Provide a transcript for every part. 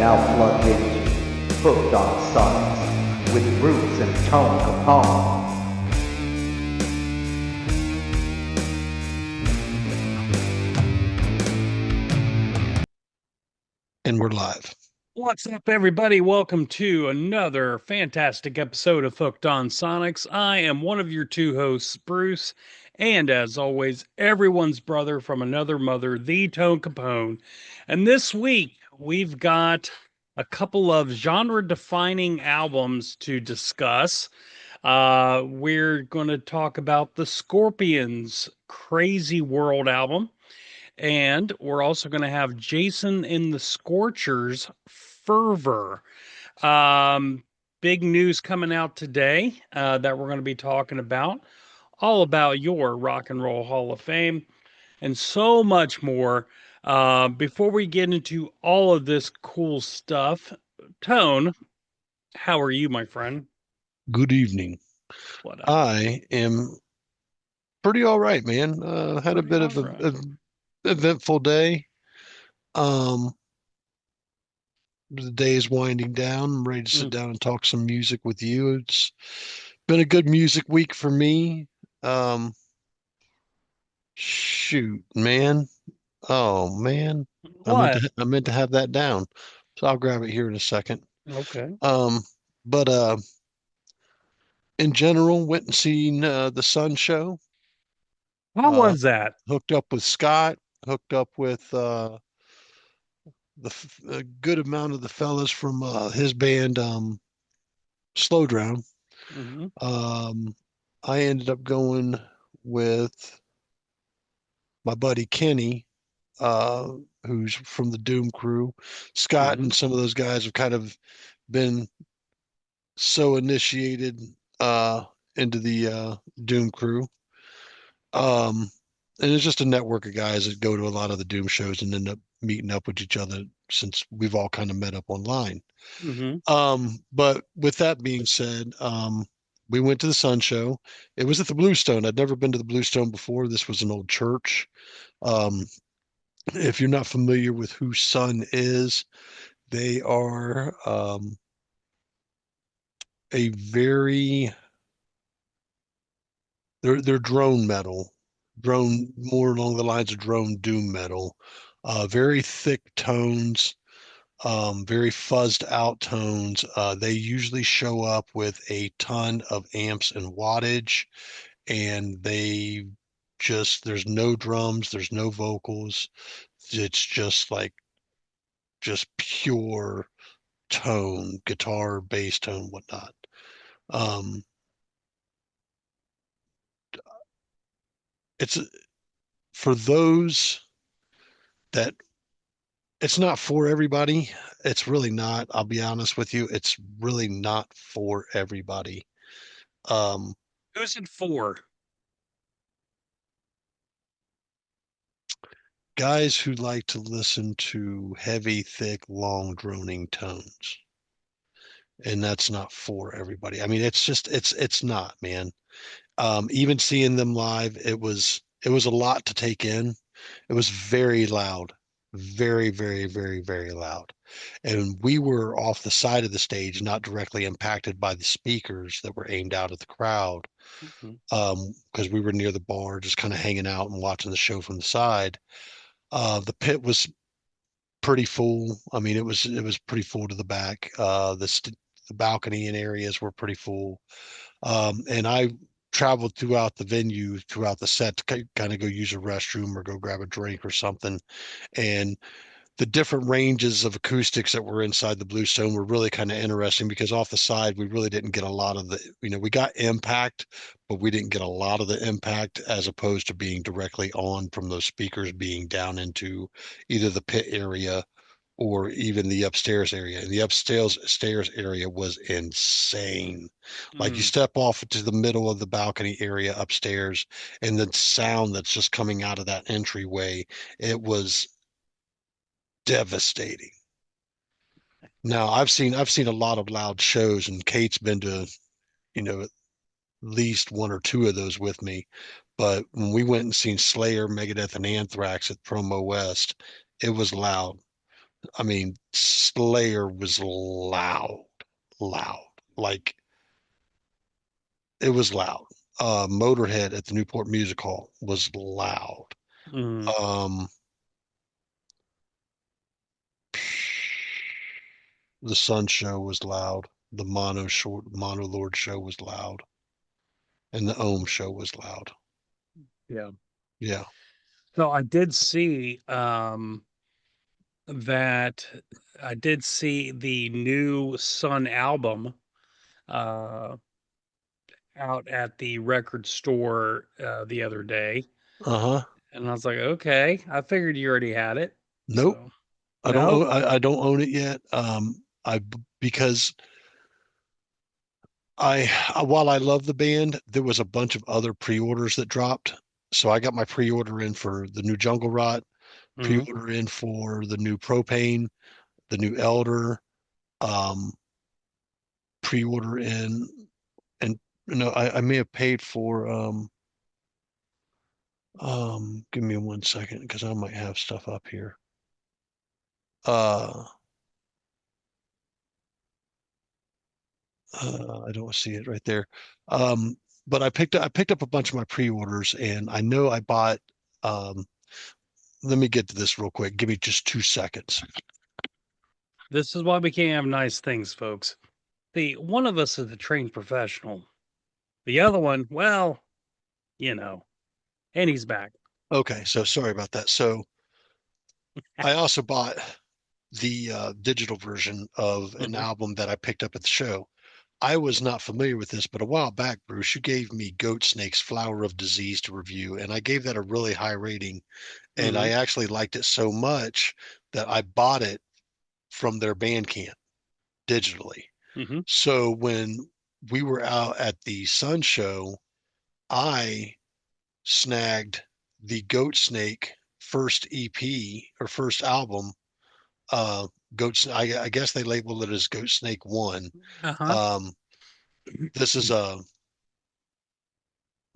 now plunging hooked on sonics with roots and tone Capone. And we're live. What's up, everybody? Welcome to another fantastic episode of Hooked on Sonics. I am one of your two hosts, Bruce, and as always, everyone's brother from another mother, the Tone Capone. And this week, we've got a couple of genre defining albums to discuss. We're going to talk about the Scorpions' Crazy World album. And we're also going to have Jason and The Scorchers Fervor. Um, Big news coming out today that we're going to be talking about, all about your Rock and Roll Hall of Fame, and so much more. Before we get into all of this cool stuff, Tone, how are you, my friend? Good evening. What up? I am pretty all right, man. Had a Pretty bit all of right. a eventful day. Um, the day is winding down. I'm ready to sit Mm. down and talk some music with you. It's been a good music week for me. Um, Shoot, man. Oh, man. What? I meant to have that down. So I'll grab it here in a second. Okay. Um, but in general, went and seen the Sun Show. How Uh, was that? Hooked up with Scott, hooked up with a good amount of the fellas from his band, Slow Drown. Hmm. Um, I ended up going with my buddy Kenny, uh, who's from the Doom crew. Scott Hmm. and some of those guys have kind of been so initiated uh, into the Doom crew. Um, and it's just a network of guys that go to a lot of the Doom shows and end up meeting up with each other since we've all kind of met up online. Hmm. But with that being said, we went to the Sun Show. It was at the Bluestone. I'd never been to the Bluestone before. This was an old church. Um, if you're not familiar with who Sun is, they are a very they're drone metal, drone more along the lines of drone doom metal. Very thick tones, very fuzzed out tones. They usually show up with a ton of amps and wattage, and there's no drums, there's no vocals. It's just like just pure tone, guitar, bass tone, whatnot. Um, it's for those that it's not for everybody. It's really not. I'll be honest with you. It's really not for everybody. Um, Who's it for? Guys who like to listen to heavy, thick, long, droning tones. And that's not for everybody. I mean, it's not, man. Even seeing them live, it was a lot to take in. It was very loud, very, very, very, very loud. And we were off the side of the stage, not directly impacted by the speakers that were aimed out at the crowd. Mhm. Because we were near the bar, just kind of hanging out and watching the show from the side. The pit was pretty full. I mean, it was pretty full to the back. The balcony and areas were pretty full. And I traveled throughout the venue throughout the set to kind of go use a restroom or go grab a drink or something. And the different ranges of acoustics that were inside the Bluestone were really kind of interesting because off the side we really didn't get a lot of we got impact, but we didn't get a lot of the impact as opposed to being directly on from those speakers being down into either the pit area or even the upstairs area. And the upstairs area was insane. Like you Mm. step off to the middle of the balcony area upstairs, and the sound that's just coming out of that entryway, it was devastating. Now I've seen a lot of loud shows, and Kate's been to, at least one or two of those with me. But when we went and seen Slayer, Megadeth, and Anthrax at Promo West, it was loud. I mean, Slayer was loud, loud. Like it was loud. Motorhead at the Newport Music Hall was loud. Mm, Um, the Sun Show was loud. The Mono Lord show was loud, and the Ohm show was loud. yeah. Yeah. So I did see that I did see the new Sun album uh out at the record store the other day. Uh-huh. And I was like, okay, I figured you already had it. Nope. So I don't no. own, I don't own it yet. Because while I love the band, there was a bunch of other pre-orders that dropped. So I got my pre-order in for the new Jungle Rot, Hmm. pre-order in for the new Propane, the new Elder, um, pre-order in, and I may have paid for give me 1 second because I might have stuff up here. Uh I don't see it right there. Um, but I picked up a bunch of my pre-orders, and I know I bought. Um, let me get to this real quick. Give me just 2 seconds. This is why we can't have nice things, folks. The one of us is a trained professional. The other one, well, you know, and he's back. Okay, so sorry about that. So I also bought the digital version of an Hmm. album that I picked up at the show. I was not familiar with this, but a while back, Bruce, you gave me Goat Snake's Flower of Disease to review, and I gave that a really high rating. And I Hmm. actually liked it so much that I bought it from their Bandcamp digitally. Hmm. So when we were out at the Sun Show, I snagged the Goat Snake first EP or first album. Uh, I guess they labeled it as Goat Snake One. Uh-huh. Um, this is I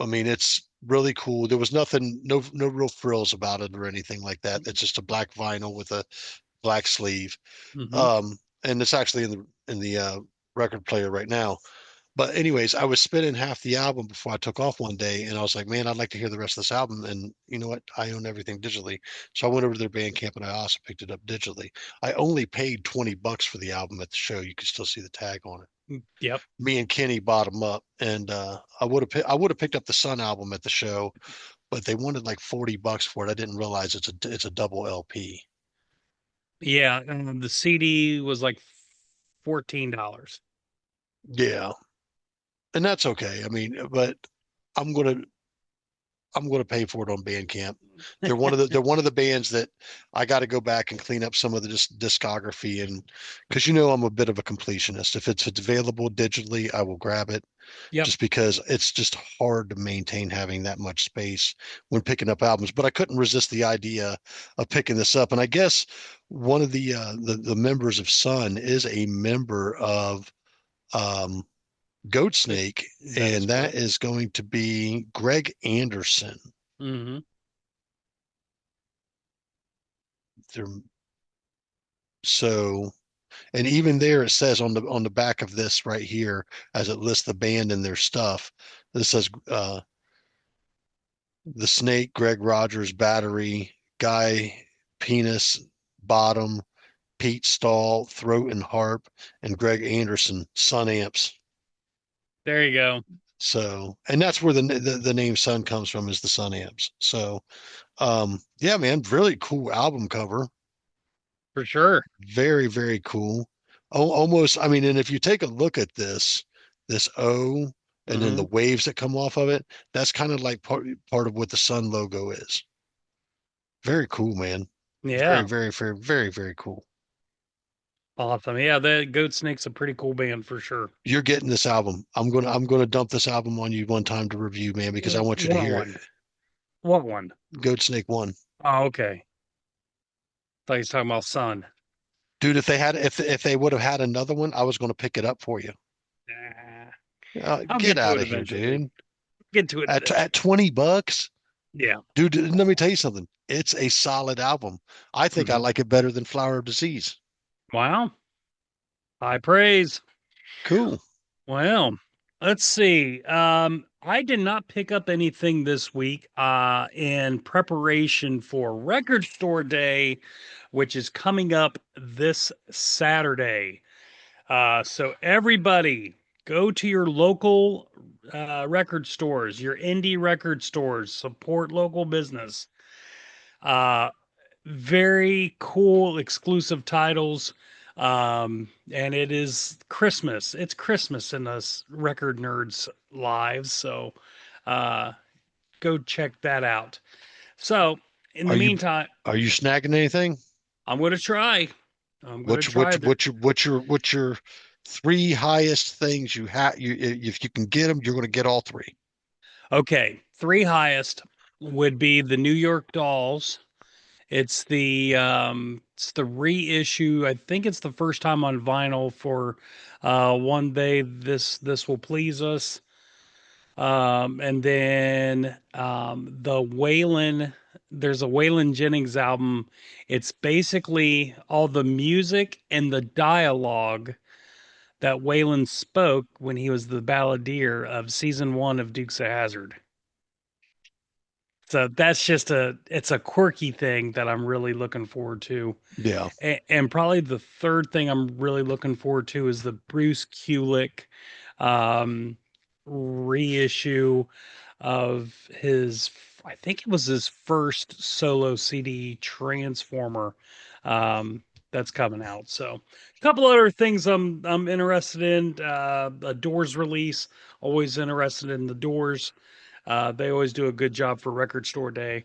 mean, it's really cool. There was nothing, no real frills about it or anything like that. It's just a black vinyl with a black sleeve. Hmm. And it's actually in the record player right now. But anyways, I was spinning half the album before I took off one day, and I was like, man, I'd like to hear the rest of this album. And you know what? I own everything digitally. So I went over to their Bandcamp and I also picked it up digitally. I only paid $20 for the album at the show. You could still see the tag on it. Yep. Me and Kenny bought them up, and I would have picked up the Sun album at the show, but they wanted like $40 for it. I didn't realize it's a double LP. Yeah. The CD was like $14. Yeah, and that's okay. I mean, but I'm gonna I'm going to pay for it on Bandcamp. They're one of the bands that I got to go back and clean up some of the discography, and because I'm a bit of a completionist. If it's available digitally, I will grab it Yep. just because it's just hard to maintain having that much space when picking up albums. But I couldn't resist the idea of picking this up, and I guess one of the members of Sun is a member of um, Goat Snake, That is and that correct. is going to be Greg Anderson. Hmm. There, so, and even there it says on the back of this right here, as it lists the band and their stuff, this says the Snake, Greg Rogers, Battery, Guy, Penis, Bottom, Pete Stahl, Throat and Harp, and Greg Anderson, Sun Amps. There you go. So, and that's where the name Sun comes from, is the Sun Amps. So, yeah, man, really cool album cover. For sure. Very, very cool. Oh, almost, I mean, and if you take a look at this O and then the Hmm. waves that come off of it, that's kind of like part of what the Sun logo is. Very cool, man. Very, Yeah. very, very, very, very cool. Awesome. Yeah, the Goat Snake's a pretty cool band for sure. You're getting this album. I'm gonna dump this album on you one time to review, man, because I want you to What hear it. one? What one? Goat Snake One. Oh, okay. Thought you was talking about Sun. Dude, if they would have had another one, I was gonna pick it up for you. Nah, I'll Get get to out it of here, eventually. dude. Get to it At eventually. $20? Yeah. Dude, let me tell you something. It's a solid album. I think I Mhm. like it better than Flower of Disease. Wow. High praise. Cool. Well, let's see. I did not pick up anything this week in preparation for Record Store Day, which is coming up this Saturday. So everybody go to your local record stores, your indie record stores, support local business. Uh, Very cool exclusive titles. And it is Christmas. It's Christmas in us record nerds lives. So uh, go check that out. So in the Are you meantime, are you snagging anything? I'm going to try. I'm going to What's try what's the. what's your what's your three highest things you have you if you can get them, you're going to get all three. Okay. Three highest would be the New York Dolls. It's the reissue. I think it's the first time on vinyl for One Day This Will Please Us. And then the Waylon, there's a Waylon Jennings album. It's basically all the music and the dialogue that Waylon spoke when he was the balladeer of season 1 of Dukes of Hazzard. So that's just it's a quirky thing that I'm really looking forward to. Yeah. And probably the third thing I'm really looking forward to is the Bruce Kulick um, reissue of his, I think it was his first solo CD, Transformer, that's coming out. So a couple other things I'm interested in. A Doors release, always interested in the Doors. They always do a good job for Record Store Day,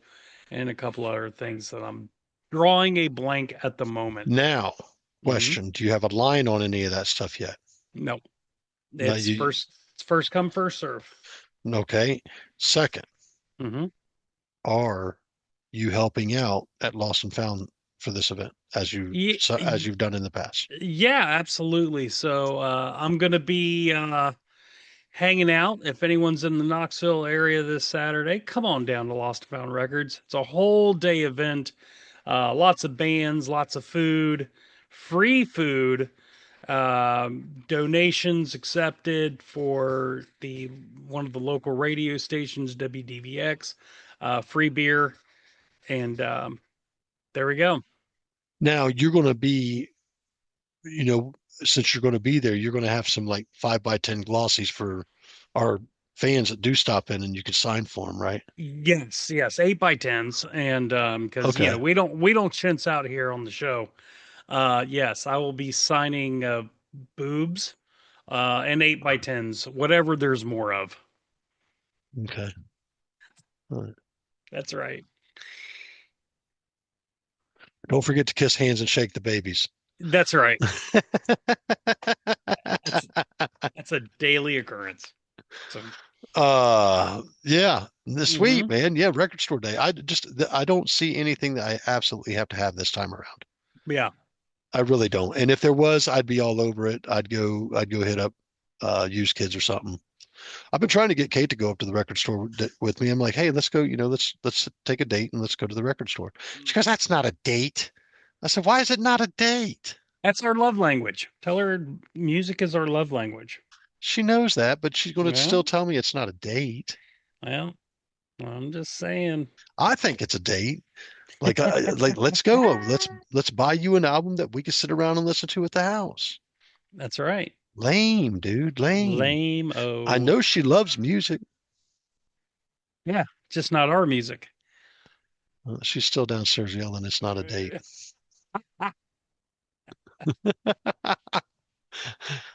and a couple other things that I'm drawing a blank at the moment. Now, Hmm. question, do you have a line on any of that stuff yet? No, No, you it's first come first serve. okay. Second, Hmm. are you helping out at Lost and Found for this event Yeah, as you've done in the past? yeah, absolutely. So I'm gonna be hanging out. If anyone's in the Knoxville area this Saturday, come on down to Lost and Found Records. It's a whole day event. Lots of bands, lots of food, free food. Donations accepted for the one of the local radio stations, WDVX. Free beer, and there we go. Now you're going to be, you know, since you're going to be there, you're going to have some like 5x10 glossies for our fans that do stop in and you can sign for them, right? Yes, yes, 8x10s, and because Okay. we don't chintz out here on the show. Yes, I will be signing boobs and 8x10s, whatever there's more of. Okay. All right. That's right. Don't forget to kiss hands and shake the babies. That's right. That's that's a daily occurrence. So, Yeah, sweet, mhm. man. Yeah, record store day. I don't see anything that I absolutely have to have this time around. Yeah, I really don't. And if there was, I'd be all over it. I'd go hit up used kids or something. I've been trying to get Kate to go up to the record store with me. I'm like, hey, let's go, let's take a date and let's go to the record store. She goes, that's not a date. I said, why is it not a date? that's our love language. Tell her music is our love language. She knows that, but she's going to Well, still tell me it's not a date. well, I'm just saying. I think it's a date. Like let's go. Let's buy you an album that we can sit around and listen to at the house. That's right. Lame, dude, lame. Lame I o. know she loves music. Yeah, just not our music. She's still downstairs yelling, it's not a date.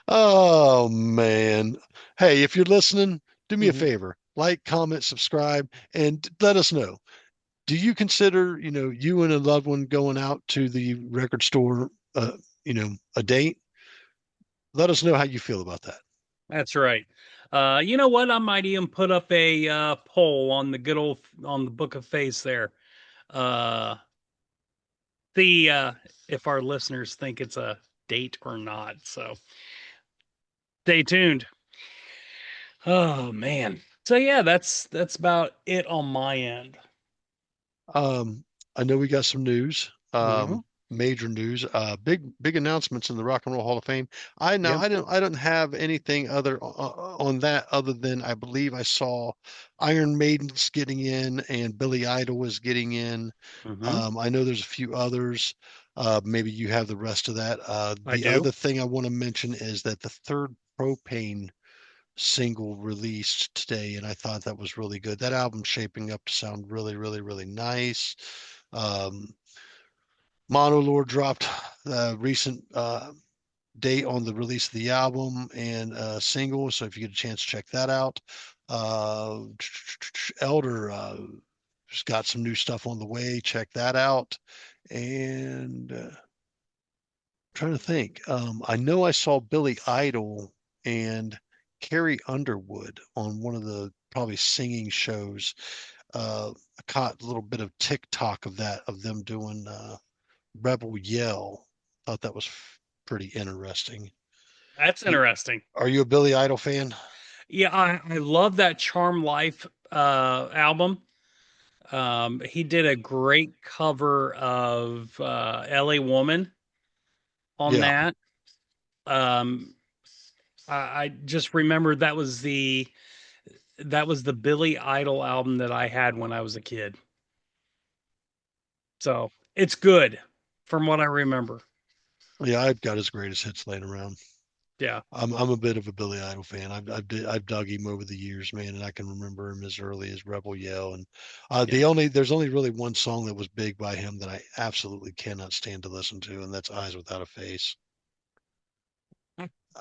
Oh man. Hey, if you're listening, do me a Mhm. favor. Like, comment, subscribe, and let us know. Do you consider, you and a loved one going out to the record store, a date? Let us know how you feel about that. That's right. You know what? I might even put up a poll on the good old on the Book of Face there. Uh, the if our listeners think it's a date or not. So stay tuned. Oh man. So yeah, that's about it on my end. Um, I know we got some news, Hmm. major news, big announcements in the Rock and Roll Hall of Fame. I now Yep. I don't have anything other on that other than I believe I saw Iron Maiden's getting in and Billy Idol was getting in. Hmm. I know there's a few others. Maybe you have the rest of that. I The do. other thing I want to mention is that the third Propane single released today, and I thought that was really good. That album's shaping up to sound really, really, really nice. Um, Monolord dropped the recent date on the release of the album and single, so if you get a chance, check that out. Uh, Elder has got some new stuff on the way. Check that out. And trying to think. I know I saw Billy Idol and Carrie Underwood on one of the probably singing shows. I caught a little bit of TikTok of that, of them doing Rebel Yell. Thought that was pretty interesting. That's You, interesting. are you a Billy Idol fan? Yeah, I love that Charm Life album. He did a great cover of LA Woman on Yeah. that. Um, I just remember that was the Billy Idol album that I had when I was a kid. So it's good from what I remember. Yeah, I've got his greatest hits laying around. Yeah. I'm a bit of a Billy Idol fan. I've dug him over the years, man, and I can remember him as early as Rebel Yell. And Yeah. there's only really one song that was big by him that I absolutely cannot stand to listen to, and that's Eyes Without a Face.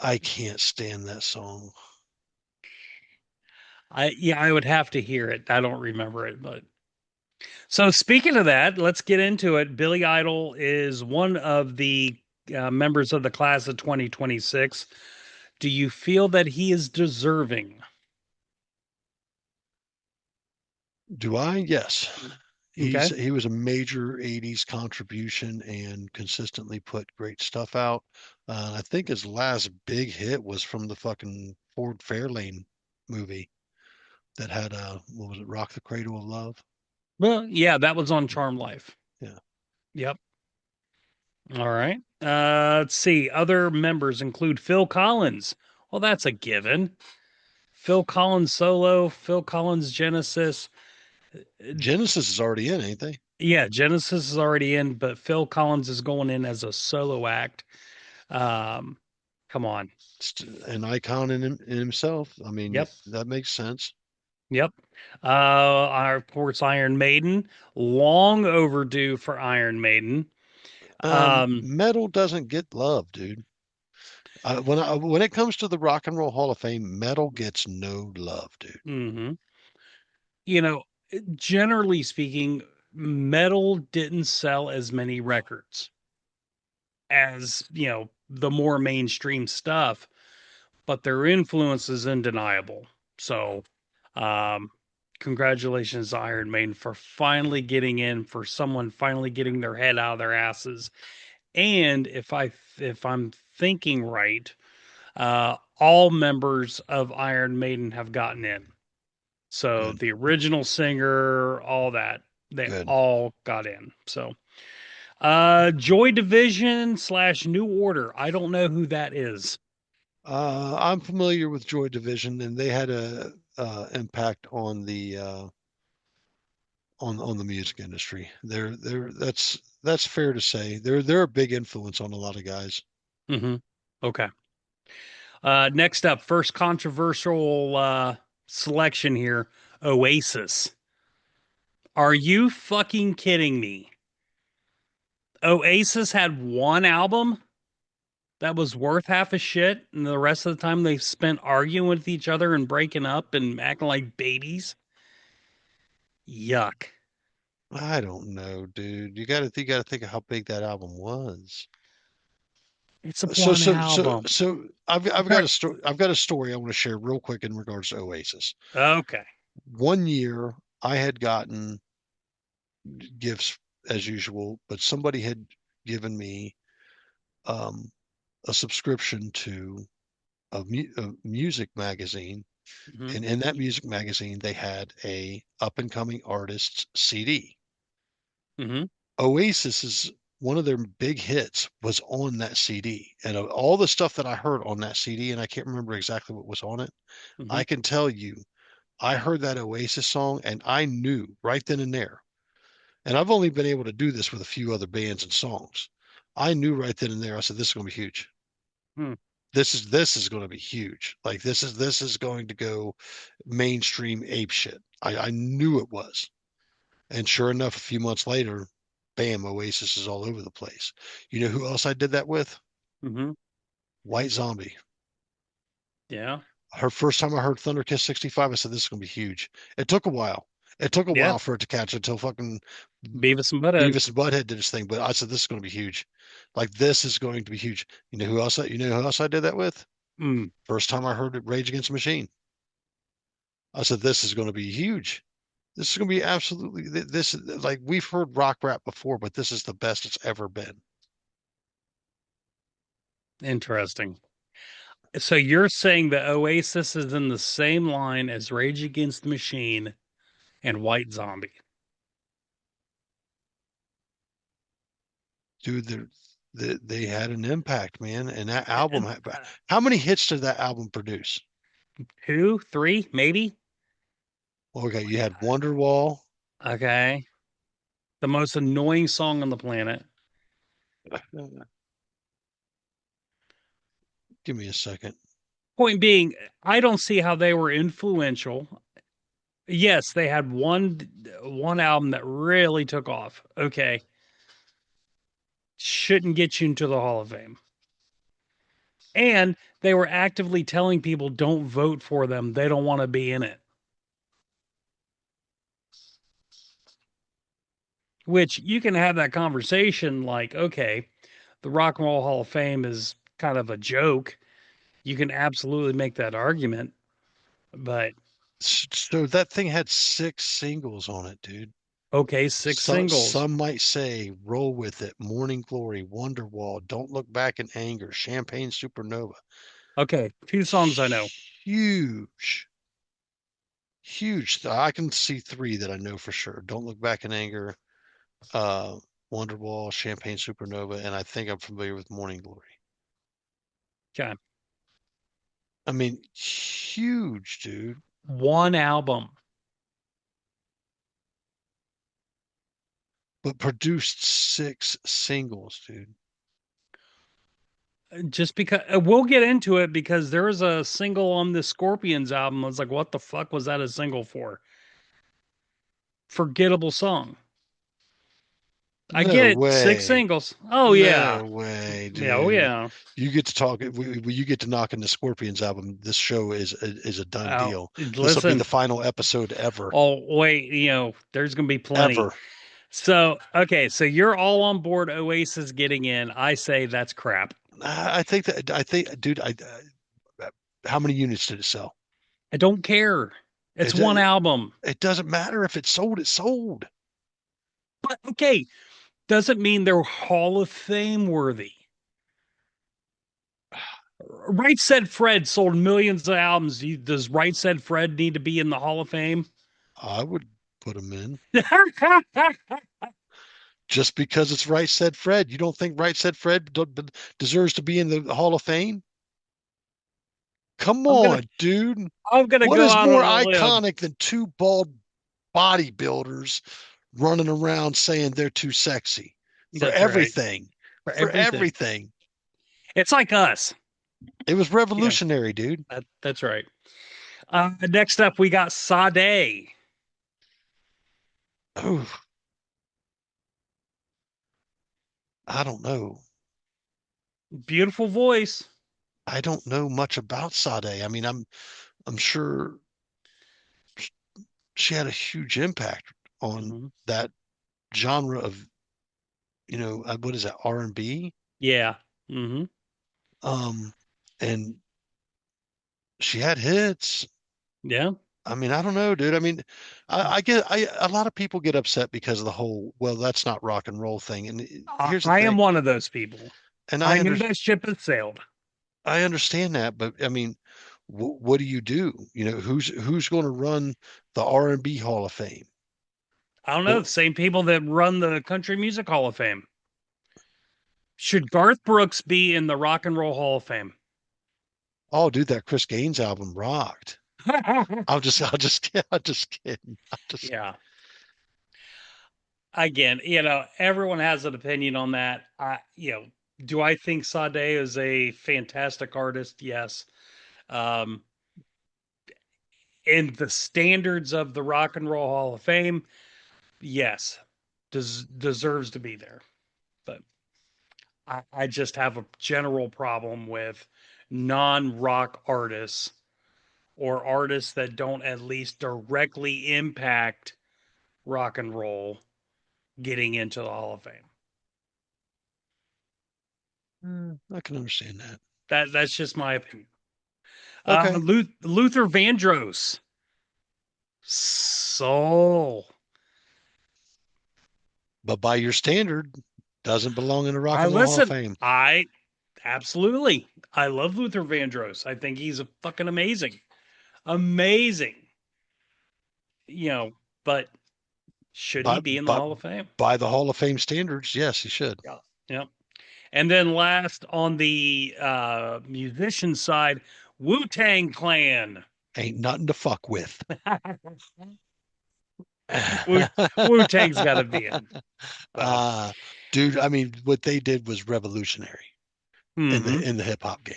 I can't stand that song. I would have to hear it. I don't remember it, but so speaking of that, let's get into it. Billy Idol is one of the members of the class of 2026. Do you feel that he is deserving? Do I? Yes. Okay. He was a major 80s contribution and consistently put great stuff out. I think his last big hit was from the fucking Ford Fairlane movie that had what was it, Rock the Cradle of Love? Well, yeah, that was on Charm Life. Yeah. Yep. All right. Let's see. Other members include Phil Collins. Well, that's a given. Phil Collins solo, Phil Collins Genesis. Genesis is already in, ain't they? Yeah, Genesis is already in, but Phil Collins is going in as a solo act. Um, come on. It's an icon in himself. I mean, Yep. that makes sense. Yep. Of course, Iron Maiden. Long overdue for Iron Maiden. Um, Metal doesn't get love, dude. When it comes to the Rock and Roll Hall of Fame, metal gets no love, dude. mhm. You know, generally speaking, metal didn't sell as many records as, the more mainstream stuff, but their influence is undeniable. So, um, congratulations to Iron Maiden for finally getting in, for someone finally getting their head out of their asses. And if I'm thinking right, all members of Iron Maiden have gotten in. So Good, the original singer, all that, they good. all got in. So Joy Division slash New Order. I don't know who that is. I'm familiar with Joy Division, and they had a impact on the on the music industry. They're that's fair to say. They're a big influence on a lot of guys. Hmm. Okay. Next up, first controversial selection here, Oasis. Are you fucking kidding me? Oasis had one album that was worth half a shit, and the rest of the time they spent arguing with each other and breaking up and acting like babies. Yuck. I don't know, dude. You got to think of how big that album was. It's a one album. I've got Right. a story. I've got a story I want to share real quick in regards to Oasis. Okay. One year I had gotten gifts as usual, but somebody had given me um, a subscription to a music magazine, Mhm. And in that music magazine, they had a up and coming artist's CD. Mhm. Oasis's one of their big hits was on that CD. And of all the stuff that I heard on that CD, and I can't remember exactly what was on it, I Mhm. can tell you, I heard that Oasis song and I knew right then and there. And I've only been able to do this with a few other bands and songs. I knew right then and there. I said, this is going to be huge. Hmm. This is going to be huge. Like this is going to go mainstream ape shit. I knew it was. And sure enough, a few months later, bam, Oasis is all over the place. You know who else I did that with? Mhm. White Zombie. Yeah. Her first time I heard Thunder Kiss 65, I said, this is going to be huge. It took a while. It took a Yeah. while for it to catch until fucking Beavis and Butthead. Beavis and Butthead did his thing. But I said, this is going to be huge. Like, this is going to be huge. You know who else I did that with? Mm. First time I heard it, Rage Against the Machine. I said, this is going to be huge. This is going to be absolutely, this, like, we've heard rock rap before, but this is the best it's ever been. Interesting. So you're saying that Oasis is in the same line as Rage Against the Machine and White Zombie? Dude, they had an impact, man. And that album, Uh, how many hits did that album produce? Two, three, maybe? Okay, you had Wonderwall. Okay. The most annoying song on the planet. Give me a second. Point being, I don't see how they were influential. Yes, they had one album that really took off. Okay. Shouldn't get you into the Hall of Fame. And they were actively telling people don't vote for them. They don't want to be in it. Which you can have that conversation like, okay, the Rock and Roll Hall of Fame is kind of a joke. You can absolutely make that argument, but So that thing had 6 singles on it, dude. okay, six singles. Some might say Roll With It, Morning Glory, Wonderwall, Don't Look Back in Anger, Champagne Supernova. Okay, two songs I know. Huge, huge. I can see three that I know for sure. Don't Look Back in Anger, uh, Wonderwall, Champagne Supernova, and I think I'm familiar with Morning Glory. Okay. I mean, huge, dude. One album. But produced 6 singles, dude. Just because we'll get into it because there's a single on the Scorpions album. I was like, what the fuck was that a single for? Forgettable song. I get No it. Six way. singles. Oh yeah. No way, Yeah, oh dude. yeah. You get to talk. You get to knock in the Scorpions album. This show is a done Oh, deal. This will be the listen. final episode ever, Oh wait, there's gonna be plenty. ever. So okay, so you're all on board Oasis getting in. I say that's crap. I think, dude. How many units did it sell? I don't care. It's It one it, album. it doesn't matter if it sold. It sold. But okay, doesn't mean they're Hall of Fame worthy. Right Said Fred sold millions of albums. Does Right Said Fred need to be in the Hall of Fame? I would put them in just because it's Right Said Fred. You don't think Right Said Fred deserves to be in the Hall of Fame? Come I'm gonna on, dude. I'm gonna What go is out more on a limb. iconic than two bald bodybuilders running around saying they're too sexy for That's right. everything? For For everything. everything. It's like us. It was Yeah, revolutionary, dude. that's right. Next up, we got Sade. Oh, I don't know. Beautiful voice. I don't know much about Sade. I mean, I'm sure she had a huge impact on Hmm. that genre of, what is that, R&B? Yeah. Hmm. Um, and she had hits. Yeah. I mean, I don't know, dude. I mean, a lot of people get upset because of the whole, well, that's not rock and roll thing. And here's the I am thing, one of those people. and I knew that ship had sailed. I understand that, but I mean, what do you do? Who's going to run the R&B Hall of Fame? I don't know. Well, The same people that run the Country Music Hall of Fame. Should Garth Brooks be in the Rock and Roll Hall of Fame? oh, dude, that Chris Gaines album rocked. I'm just kidding. I'm just, Yeah. Again, everyone has an opinion on that. Do I think Sade is a fantastic artist? Yes. Um, in the standards of the Rock and Roll Hall of Fame, yes, deserves to be there. But I just have a general problem with non-rock artists or artists that don't at least directly impact rock and roll getting into the Hall of Fame. I can understand that. That's just my opinion. Okay. Luther Vandross, Soul. But by your standard, doesn't belong in the Rock I and Roll Hall of listen. Fame. I absolutely. I love Luther Vandross. I think he's a fucking amazing, amazing. You know, but should he But be in the but Hall of Fame? by the Hall of Fame standards, yes, he should. Yeah. Yeah. And then last on the musician side, Wu Tang Clan. Ain't nothing to fuck with. Wu Tang's got to be in. So, uh, dude, I mean, what they did was revolutionary in the mm-hmm. in the hip hop game.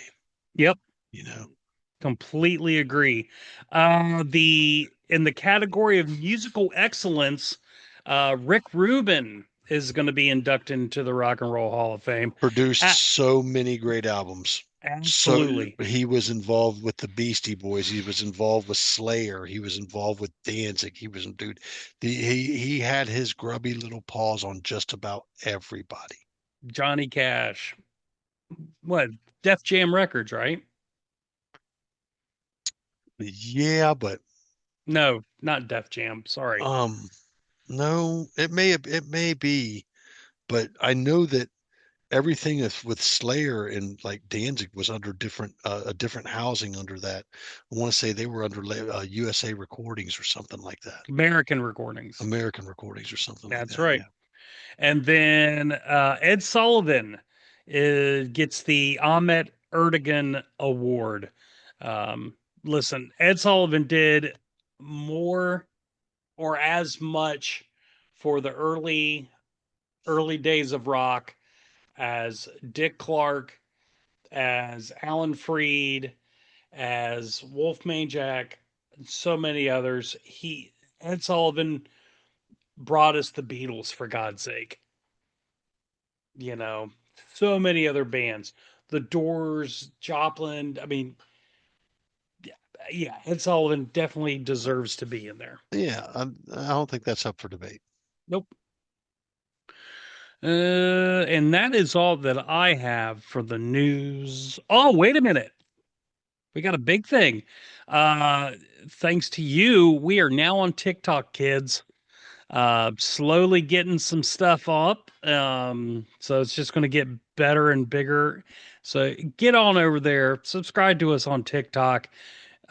Yep. You know, Completely agree. The in the category of musical excellence, Rick Rubin is going to be inducted into the Rock and Roll Hall of Fame. produced so many great albums. So Absolutely. he was involved with the Beastie Boys. He was involved with Slayer. He was involved with Danzig. He was dude. He had his grubby little paws on just about everybody. Johnny Cash. What? Def Jam Records, right? Yeah, but No, not Def Jam. Sorry. um, no, it may be, but I know that everything is with Slayer and like Danzig was under different a different housing under that. I want to say they were under USA Recordings or something like that. American Recordings. American Recordings or something like That's that. right. Yeah. And then Ed Sullivan gets the Ahmet Erdogan Award. Listen, Ed Sullivan did more or as much for the early days of rock as Dick Clark, as Alan Freed, as Wolf Jack, and so many others. Ed Sullivan brought us the Beatles for God's sake. You know, so many other bands. The Doors, Joplin. I mean, yeah, Ed Sullivan definitely deserves to be in there. Yeah, I don't think that's up for debate. Nope. And that is all that I have for the news. Oh, wait a minute. We got a big thing. Uh, Thanks to you, we are now on TikTok, kids. Slowly getting some stuff up. So it's just going to get better and bigger. So get on over there, subscribe to us on TikTok.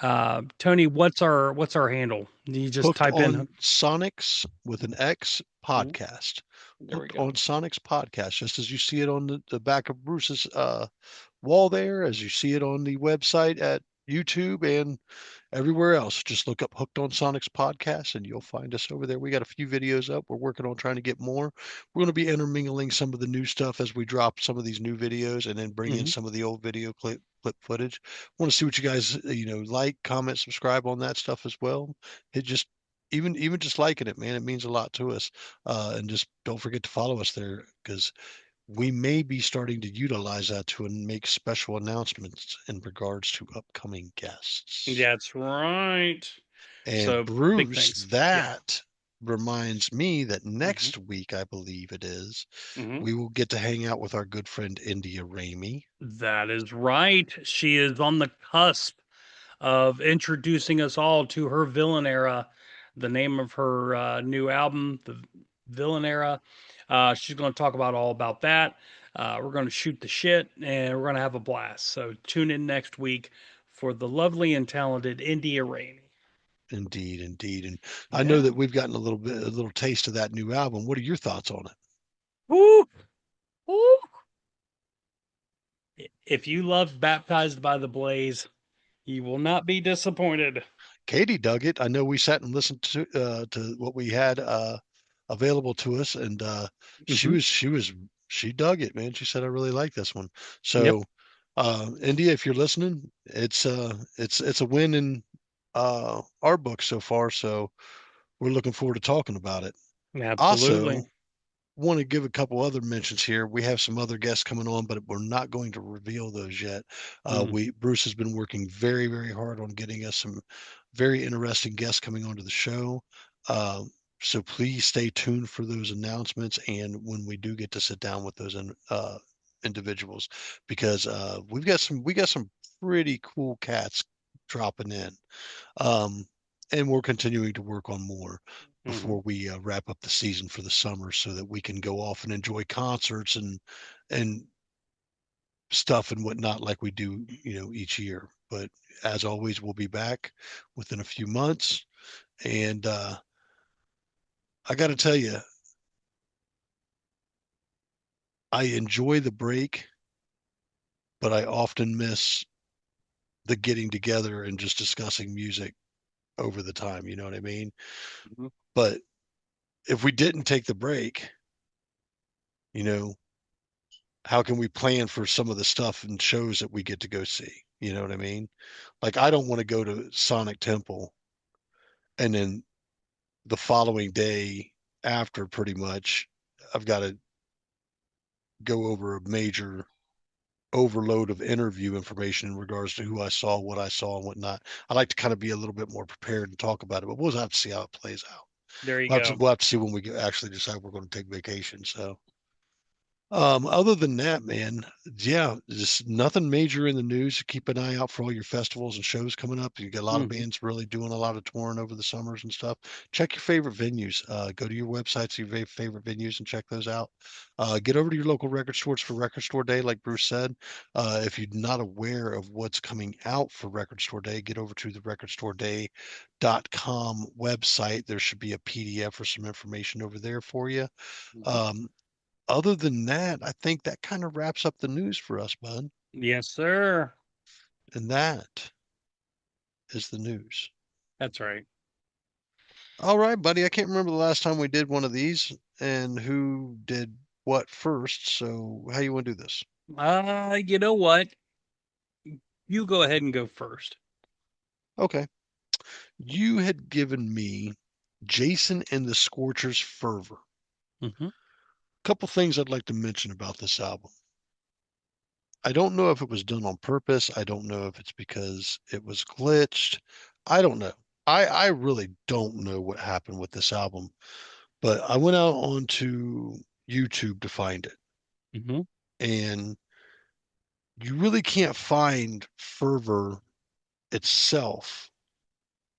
Tony, what's our handle? You just Hooked type in. on Sonics with an X Ooh, podcast. there we Hooked go. on Sonics podcast, just as you see it on the back of Bruce's wall there, as you see it on the website at YouTube and everywhere else. Just look up Hooked on Sonics podcast and you'll find us over there. We got a few videos up. We're working on trying to get more. We're going to be intermingling some of the new stuff as we drop some of these new videos and then bring in Mhm. some of the old video clip footage. Want to see what you guys like, comment, subscribe on that stuff as well. It just even just liking it, man, it means a lot to us. And just don't forget to follow us there because we may be starting to utilize that to make special announcements in regards to upcoming guests. That's right. And So big Bruce, things. Yeah. that reminds me that hmm next week, I believe it is, hmm we will get to hang out with our good friend India Ramey. That is right. She is on the cusp of introducing us all to her Villain Era, the name of her new album, the Villain Era. She's going to talk about all about that. We're going to shoot the shit and we're going to have a blast. So tune in next week for the lovely and talented India Rainey. Indeed, indeed. And I know Yeah. that we've gotten a little taste of that new album. What are your thoughts on it? Woo! Woo! If you love Baptized by the Blaze, you will not be disappointed. Katie dug it. I know we sat and listened to what we had available to us, and she Mm-hmm. was she dug it, man. She said, I really like this one. Yep. So India, if you're listening, it's a win in our book so far. So we're looking forward to talking about it. Also, Absolutely. want to give a couple other mentions here. We have some other guests coming on, but we're not going to reveal those yet. Mm. We Bruce has been working very, very hard on getting us some very interesting guests coming onto the show. Uh, so please stay tuned for those announcements and when we do get to sit down with those individuals, because we got some pretty cool cats dropping in. Um, and we're continuing to work on more Mm-hmm. before we wrap up the season for the summer so that we can go off and enjoy concerts and stuff and whatnot like we do, each year. But as always, we'll be back within a few months. And I got to tell you, I enjoy the break, but I often miss the getting together and just discussing music over the time. You know what I mean? Mm-hmm. But if we didn't take the break, you know, how can we plan for some of the stuff and shows that we get to go see? You know what I mean? Like, I don't want to go to Sonic Temple and then the following day after, pretty much, I've got to go over a major overload of interview information in regards to who I saw, what I saw, and whatnot. I like to kind of be a little bit more prepared and talk about it, but we'll have to see how it plays out. There you We'll have to, go. we'll have to see when we actually decide we're going to take vacation. So, other than that, man, yeah, just nothing major in the news. Keep an eye out for all your festivals and shows coming up. You got a lot of Mm-hmm. bands really doing a lot of touring over the summers and stuff. Check your favorite venues. Go to your websites, your favorite venues, and check those out. Get over to your local record stores for Record Store Day, like Bruce said. If you're not aware of what's coming out for Record Store Day, get over to the recordstoreday.com website. There should be a PDF or some information over there for you. Mm-hmm. Um, Other than that, I think that kind of wraps up the news for us, bud. Yes, sir. And that is the news. That's right. All right, buddy. I can't remember the last time we did one of these and who did what first. So how you want to do this? You know what? You go ahead and go first. Okay. You had given me Jason and the Scorchers Fervor. Mm-hmm. Couple things I'd like to mention about this album. I don't know if it was done on purpose. I don't know if it's because it was glitched. I don't know. I really don't know what happened with this album, but I went out onto YouTube to find it. Mm-hmm. And you really can't find Fervor itself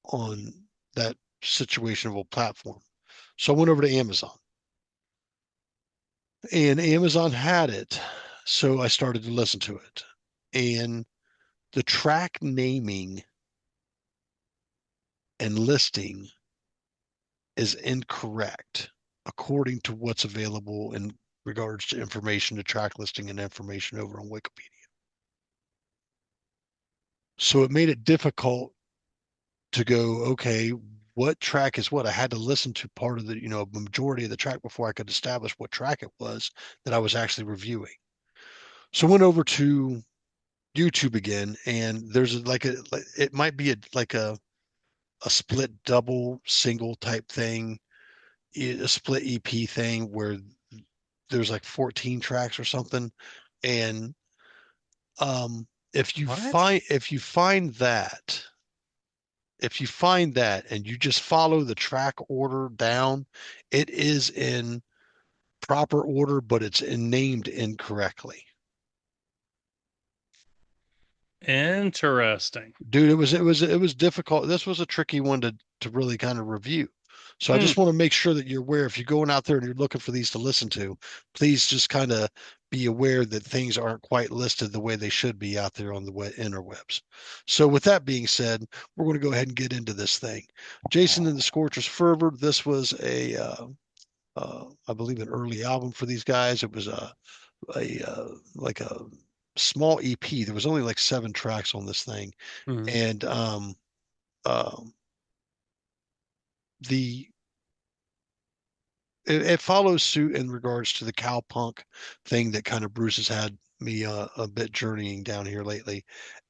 on that situational platform. So I went over to Amazon and Amazon had it. So I started to listen to it. And the track naming and listing is incorrect according to what's available in regards to information to track listing and information over on Wikipedia. So it made it difficult to go, okay, what track is what? I had to listen to part of the, majority of the track before I could establish what track it was that I was actually reviewing. So I went over to YouTube again, and there's it might be like a split double single type thing, a split EP thing where there's like 14 tracks or something. And if you What? find if you find that if you find that and you just follow the track order down, it is in proper order, but it's named incorrectly. Interesting. Dude, it was difficult. This was a tricky one to really kind of review. So I Mm. just want to make sure that you're aware if you're going out there and you're looking for these to listen to, please just kind of be aware that things aren't quite listed the way they should be out there on the interwebs. So with that being said, we're going to go ahead and get into this thing. Jason and the Scorchers Fervor. This was I believe an early album for these guys. It was like a small EP. There was only like 7 tracks on this thing, Mhm. and um, the it follows suit in regards to the cowpunk thing that kind of Bruce has had me a bit journeying down here lately,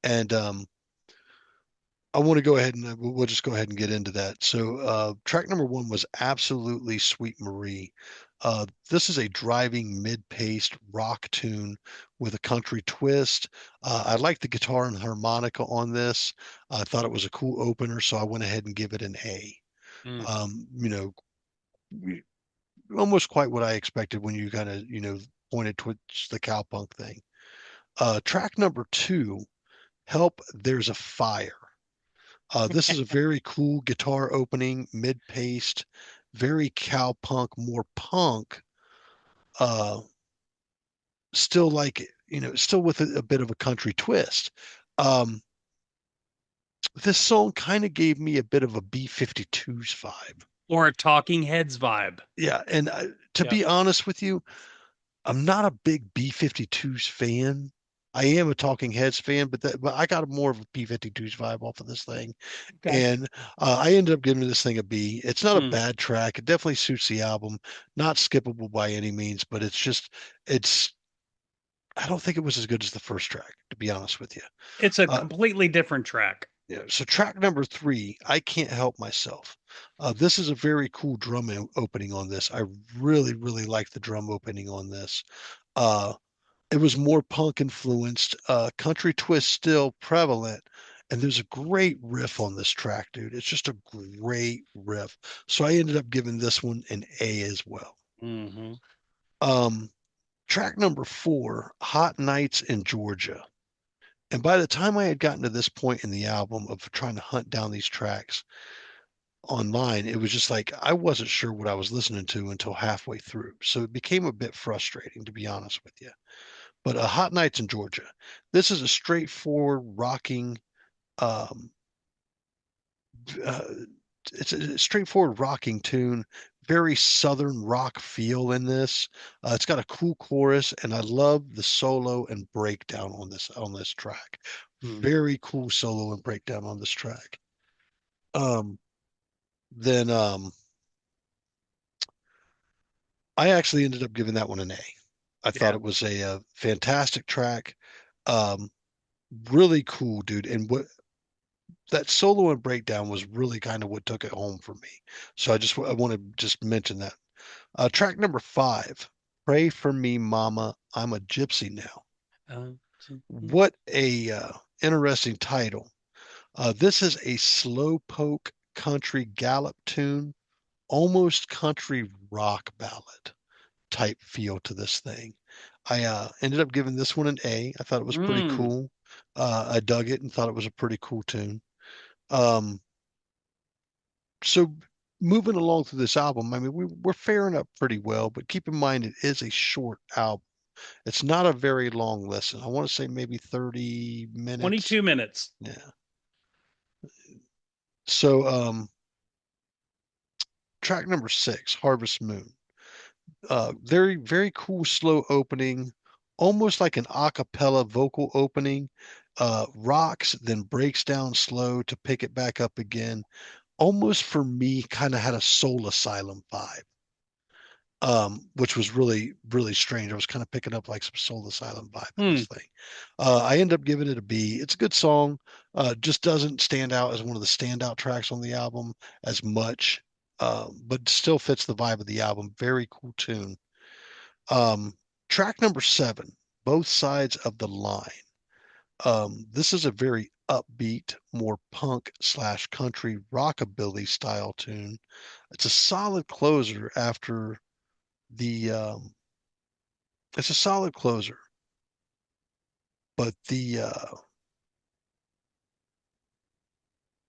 and I want to go ahead and we'll just go ahead and get into that. So track number 1 was absolutely Sweet Marie. This is a driving mid-paced rock tune with a country twist. I like the guitar and harmonica on this. I thought it was a cool opener, so I went ahead and give it an A. Mm. You know, almost quite what I expected when you kind of, pointed towards the cowpunk thing. Track number 2, Help, There's a Fire. This is a very cool guitar opening, mid-paced, very cowpunk, more punk, uh, still like, still with a bit of a country twist. Um, this song kind of gave me a bit of a B-52s vibe. Or a Talking Heads vibe. Yeah, and to Yep. be honest with you, I'm not a big B-52s fan. I am a Talking Heads fan, but I got more of a B-52s vibe off of this thing. Okay. And I ended up giving this thing a B. It's not a Mm. bad track. It definitely suits the album. Not skippable by any means, but it's. I don't think it was as good as the first track, to be honest with you. It's a Uh, completely different track. yeah, so track number 3, I Can't Help Myself. This is a very cool drum opening on this. I really, really like the drum opening on this. Uh, it was more punk influenced, country twist still prevalent, and there's a great riff on this track, dude. It's just a great riff. So I ended up giving this one an A as well. Mm-hmm. Um, track number 4, Hot Nights in Georgia. And by the time I had gotten to this point in the album of trying to hunt down these tracks online, it was just like I wasn't sure what I was listening to until halfway through. So it became a bit frustrating, to be honest with you. But Hot Nights in Georgia. This is a straightforward rocking. Um, uh, it's a straightforward rocking tune. Very southern rock feel in this. It's got a cool chorus, and I love the solo and breakdown on this track. Mm. Very cool solo and breakdown on this track. Um, then I actually ended up giving that one an A. I thought Yeah. it was a fantastic track. Um, really cool, dude. And what that solo and breakdown was really kind of what took it home for me. So I want to just mention that. Track number 5, Pray for Me, Mama, I'm a Gypsy Now. Uh, What a interesting title. This is a slow poke country gallop tune, almost country rock ballad type feel to this thing. I ended up giving this one an A. I thought it was pretty mm. cool. I dug it and thought it was a pretty cool tune. Um, so moving along through this album, I mean, we're faring up pretty well, but keep in mind it is a short album. It's not a very long listen. I want to say maybe 30 minutes. 22 minutes. Yeah. So track number 6, Harvest Moon. Very, very cool slow opening, almost like an a cappella vocal opening. Rocks, then breaks down slow to pick it back up again. Almost for me, kind of had a Soul Asylum vibe. Which was really, really strange. I was kind of picking up like some Soul Asylum vibe in Hmm. this thing. I end up giving it a B. It's a good song. Just doesn't stand out as one of the standout tracks on the album as much, but still fits the vibe of the album. Very cool tune. Um, track number 7, Both Sides of the Line. This is a very upbeat, more punk slash country rockabilly style tune. It's a solid closer after the it's a solid closer, but the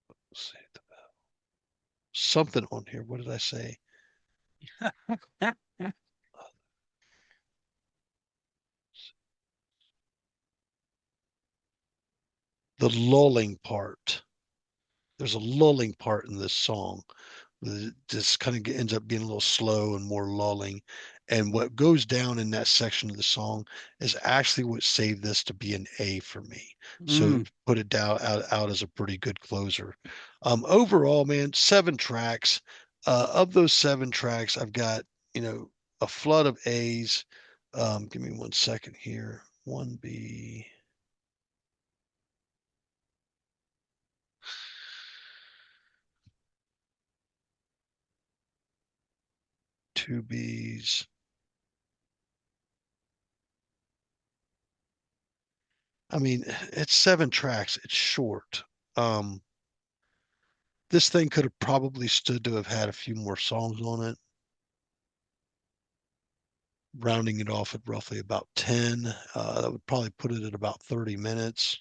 let's see, something on here. What did I say? the lulling part. There's a lulling part in this song. Just kind of ends up being a little slow and more lulling. And what goes down in that section of the song is actually what saved this to be an A for me. So Mm. put it down out as a pretty good closer. Overall, man, 7 tracks. Of those 7 tracks, I've got, a flood of A's. Give me 1 second here. 1B. 2Bs. I mean, it's 7 tracks. It's short. Um, this thing could have probably stood to have had a few more songs on it, rounding it off at roughly about 10. That would probably put it at about 30 minutes.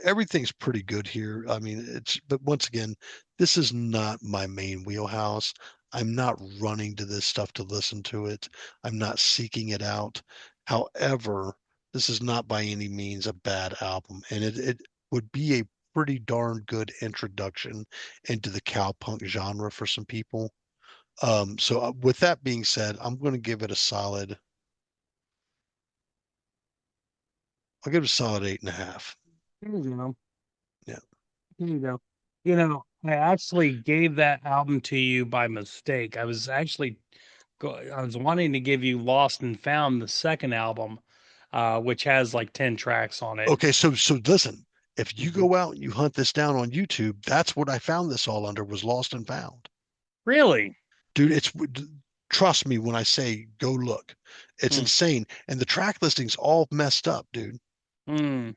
Everything's pretty good here. I mean, but once again, this is not my main wheelhouse. I'm not running to this stuff to listen to it. I'm not seeking it out. However, this is not by any means a bad album, and it would be a pretty darn good introduction into the cowpunk genre for some people. So with that being said, I'm going to give it a solid. I'll give it a solid 8.5. There you go. Yeah. There you go. I actually gave that album to you by mistake. I was wanting to give you Lost and Found, the second album, which has like 10 tracks on it. Okay, so listen, if you Mhm. go out and you hunt this down on YouTube, that's what I found this all under was Lost and Found. Really? Dude, trust me when I say go look. It's Hmm. insane. And the track listing's all messed up, dude. Hmm.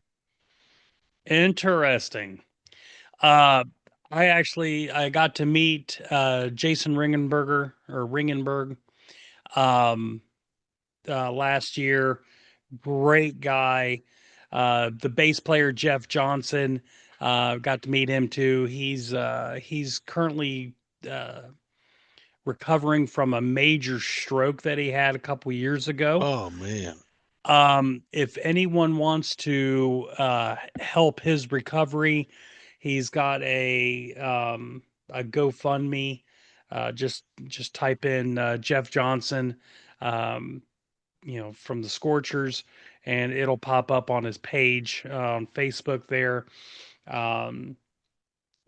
Interesting. Uh, I got to meet Jason Ringenberg um, last year. Great guy. The bass player Jeff Johnson, got to meet him too. He's currently uh, recovering from a major stroke that he had a couple years ago. Oh man. If anyone wants to help his recovery, he's got a GoFundMe. Just type in Jeff Johnson, um, from the Scorchers, and it'll pop up on his page on Facebook there. Um,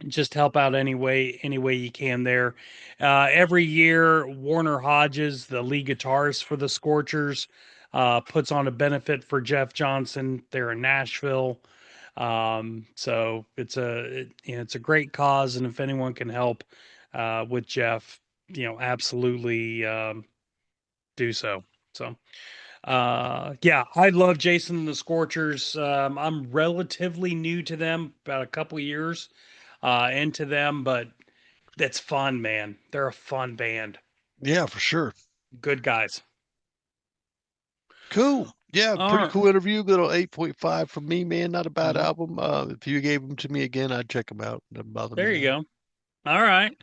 just help out any way you can there. Every year, Warner Hodges, the lead guitarist for the Scorchers, puts on a benefit for Jeff Johnson there in Nashville. So it's a great cause, and if anyone can help with Jeff, absolutely do so. So yeah, I love Jason and the Scorchers. I'm relatively new to them, about a couple years into them, but it's fun, man. They're a fun band. Yeah, for sure. Good guys. Cool. Yeah, All pretty right. cool interview. Little 8.5 from me, man. Not a bad Mhm. album. If you gave them to me again, I'd check them out. Doesn't bother me There you none. go. All right.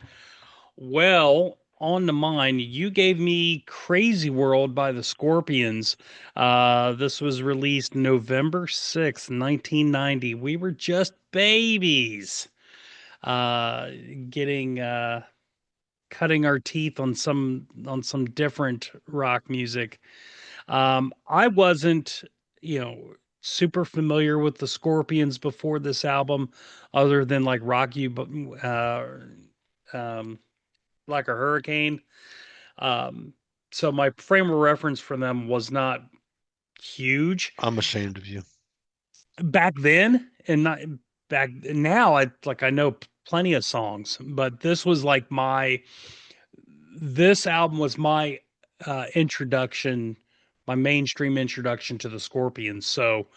Well, on to mine. You gave me Crazy World by the Scorpions. This was released November 6th, 1990. We were just babies. Uh, getting cutting our teeth on some different rock music. I wasn't, you know, super familiar with the Scorpions before this album, other than like Rock You, um, like a Hurricane. Um, so my frame of reference for them was not huge I'm ashamed of you. back then, and not back now. I know plenty of songs, but this album was my introduction, my mainstream introduction to the Scorpions. So,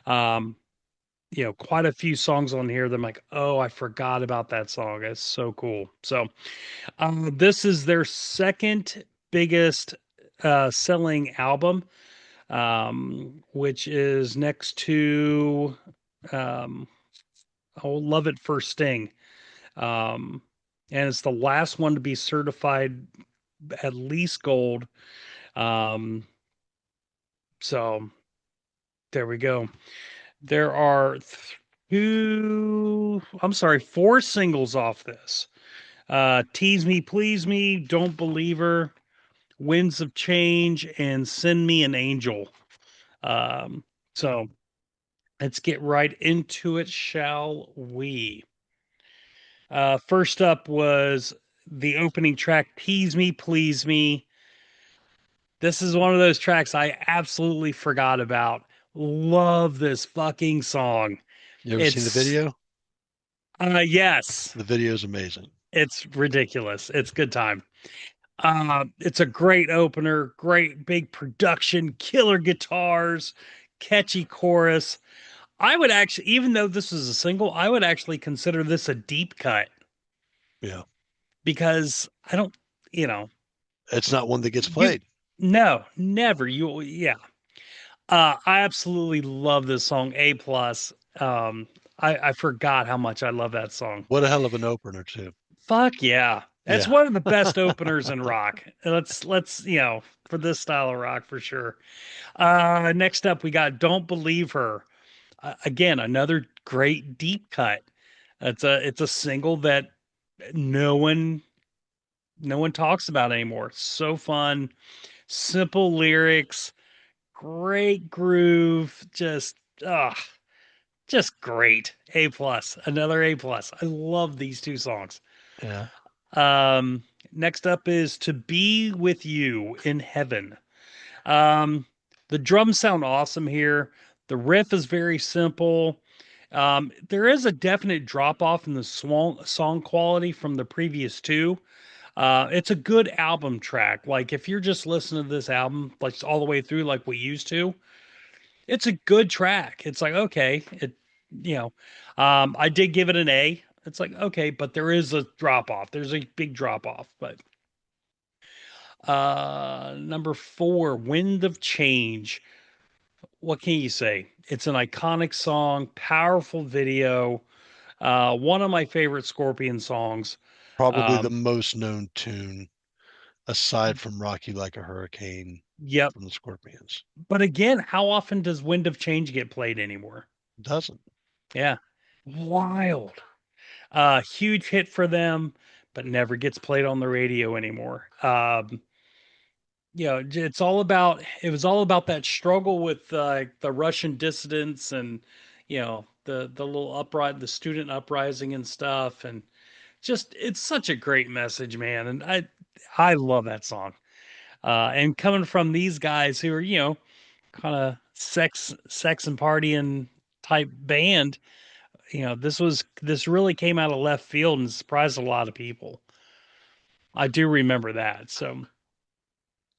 um, quite a few songs on here that I'm like, oh, I forgot about that song. It's so cool. So, this is their second biggest selling album, which is next to um, oh, Love It First Sting. Um, and it's the last one to be certified at least gold. Um, so there we go. There are four singles off this. Tease Me, Please Me, Don't Believe Her, Winds of Change, and Send Me an Angel. So let's get right into it, shall we? First up was the opening track, Tease Me, Please Me. This is one of those tracks I absolutely forgot about. Love this fucking song. You ever seen the It's video? yes, The video is amazing. it's ridiculous. It's good time. It's a great opener, great big production, killer guitars, catchy chorus. I would actually, even though this is a single, I would actually consider this a deep cut Yeah. because I don't, you know, It's not one that gets you, played. no, never. Yeah. I absolutely love this song. A plus. I forgot how much I love that song. What a hell of an opener, too. Fuck yeah. That's Yeah. one of the best openers in rock. Let's for this style of rock for sure. Next up we got Don't Believe Her. Again, another great deep cut. It's a single that no one no one talks about anymore. So fun, simple lyrics, great groove, just great. A plus, another A plus. I love these two songs. Yeah. Next up is To Be With You in Heaven. Um, the drums sound awesome here. The riff is very simple. There is a definite drop off in the song quality from the previous two. It's a good album track. Like if you're just listening to this album, like all the way through, like we used to, it's a good track. It's like, okay, you know, I did give it an A. It's like, okay, but there is a drop off. There's a big drop off. But number four, Wind of Change. What can you say? It's an iconic song, powerful video, one of my favorite Scorpion songs. Probably the Um, most known tune, aside from Rocky Like a Hurricane yep. from the Scorpions. But again, how often does Wind of Change get played anymore? Doesn't. Yeah. Wild. Huge hit for them, but never gets played on the radio anymore. It was all about that struggle with the Russian dissidents and the student uprising and stuff, and just it's such a great message, man. And I love that song. And coming from these guys who are kind of sex and partying type band, this really came out of left field and surprised a lot of people. I do remember that. So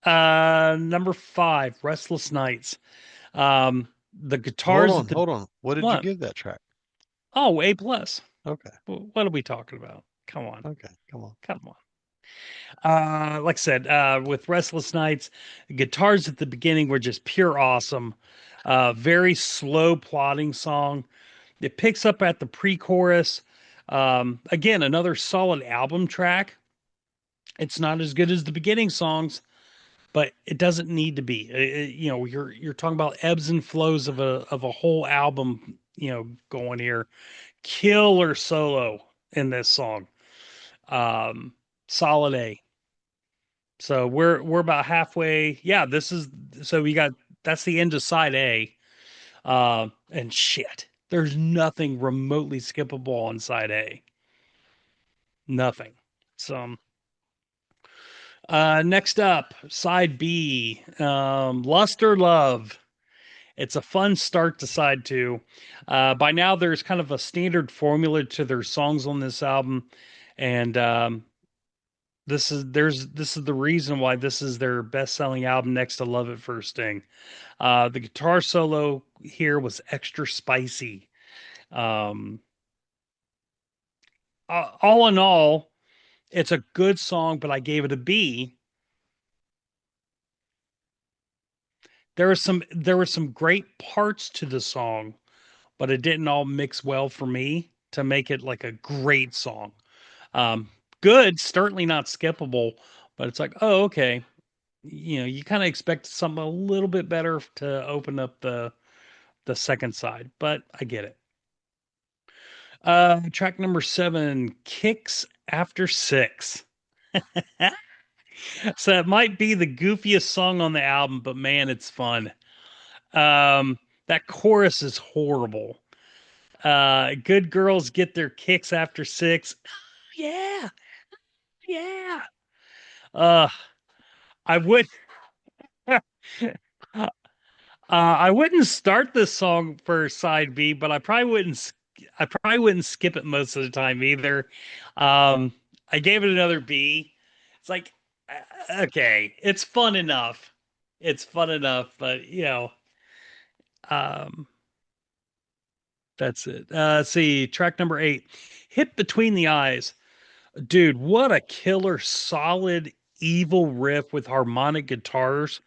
number five, Restless Nights. The Hold guitars on, at the hold on. What did you what? give that track? Oh, A plus. Okay, What are we talking about? Come on, okay, come on. come on. Like I said, with Restless Nights, the guitars at the beginning were just pure awesome. Very slow plotting song. It picks up at the pre-chorus. Again, another solid album track. It's not as good as the beginning songs, but it doesn't need to be. You're talking about ebbs and flows of a whole album. Going here, killer solo in this song. Solid A. So we're about halfway. Yeah, this is so we got that's the end of side A. And shit, there's nothing remotely skippable on side A. Nothing. So next up, side B, Lust or Love. It's a fun start to side two. By now, there's kind of a standard formula to their songs on this album, and this is the reason why this is their best-selling album next to Love at First Sting. The guitar solo here was extra spicy. Um, all in all, it's a good song, but I gave it a B. There were some great parts to the song, but it didn't all mix well for me to make it like a great song. Um, Good, certainly not skippable, but it's like, oh, okay. You kind of expect something a little bit better to open up the the second side, but I get it. Track number 7, Kicks After 6. So it might be the goofiest song on the album, but man, it's fun. That chorus is horrible. Good girls get their kicks after 6. Yeah, yeah. Uh, I would. I wouldn't start this song for side B, but I probably wouldn't skip it most of the time either. Um, I gave it another B. It's like, okay, it's fun enough. It's fun enough, but um, that's it. Let's see, track number 8, Hit Between the Eyes. Dude, what a killer, solid, evil riff with harmonic guitars.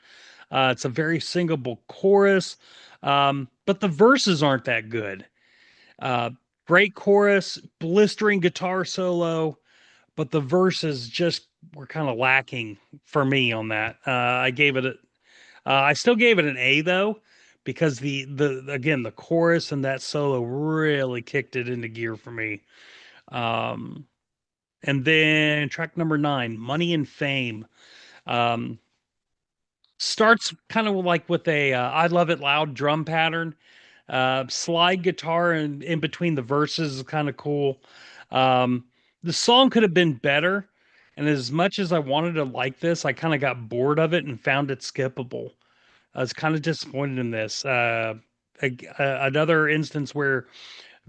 It's a very singable chorus, but the verses aren't that good. Uh, Great chorus, blistering guitar solo, but the verses just were kind of lacking for me on that. I still gave it an A though, because the again the chorus and that solo really kicked it into gear for me. Um, and then track number 9, Money and Fame. Um, Starts kind of like with a I Love It Loud drum pattern. Slide guitar in between the verses is kind of cool. Um, the song could have been better, and as much as I wanted to like this, I kind of got bored of it and found it skippable. I was kind of disappointed in this. Another instance where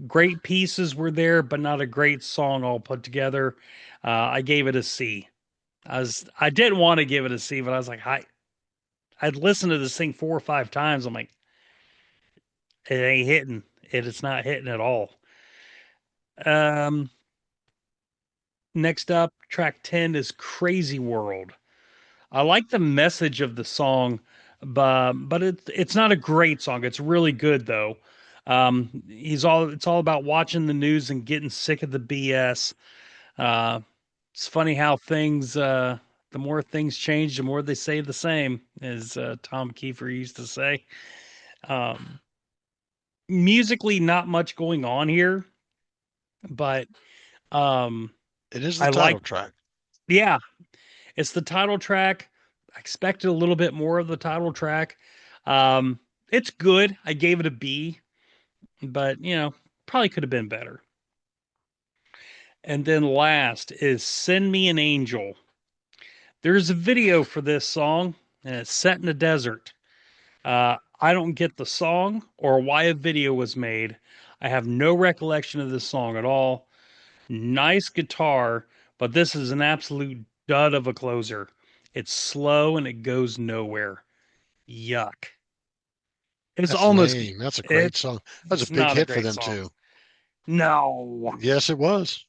great pieces were there, but not a great song all put together. I gave it a C. I didn't want to give it a C, but I was like, I'd listened to this thing 4 or 5 times. I'm like, it ain't hitting. It's not hitting at all. Um, Next up, track 10 is Crazy World. I like the message of the song, but it's not a great song. It's really good though. It's all about watching the news and getting sick of the BS. Uh, it's funny how the more things change, the more they say the same, as Tom Kiefer used to say. Um, Musically, not much going on here, but um, It is the I like, title track. yeah, it's the title track. I expected a little bit more of the title track. Um, it's good. I gave it a B, but probably could have been better. And then last is Send Me an Angel. There's a video for this song, and it's set in a desert. I don't get the song or why a video was made. I have no recollection of this song at all. Nice guitar, but this is an absolute dud of a closer. It's slow and it goes nowhere. Yuck. It's That's almost lame. That's a great it's song. That was a it's big not a hit for great them song. too. No. Yes, it was.